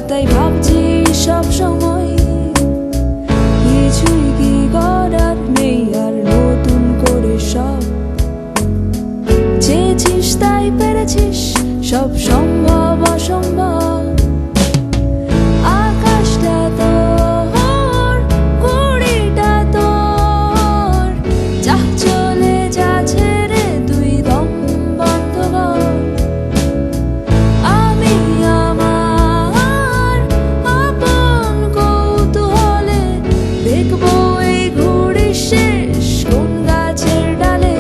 তাই ভাবছি সব সময় কিছুই কি করার নেই আর নতুন করে সব চেয়েছিস তাই পেরেছিস সব সম্ভব অসম্ভব আকাশটা তোর কুড়িটা তোর যা চলে যা ছেড়ে তুই দম বন্ধ কর আমি আমার আপন কৌতূহলে দেখবো এই ঘুড়ি শেষ কোন গাছের ডালে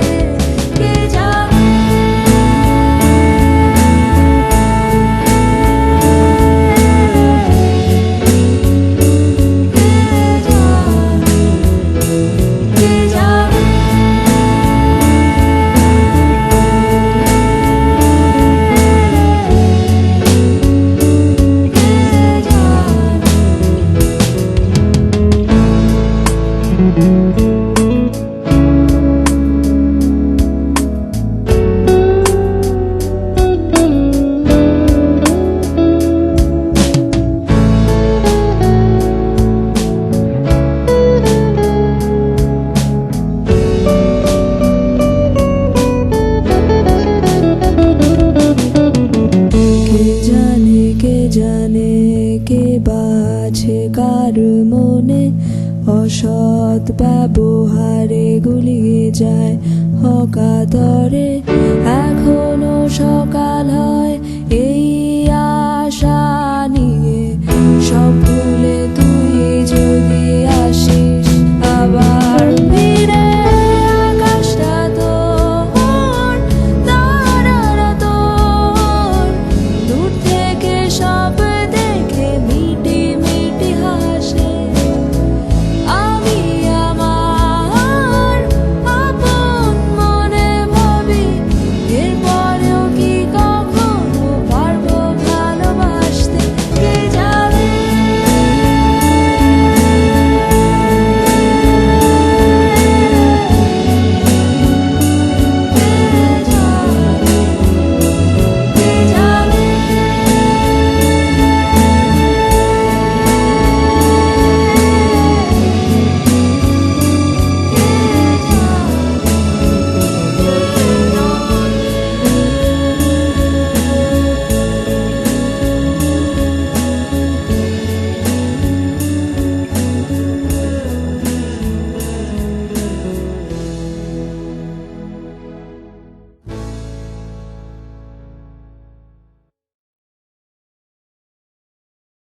কে জানে কে বাছে কার মনে অসৎ ব্যবহারে গুলিয়ে যায় অকাতরে এখনো সকাল হয় এই আশা নিয়ে সব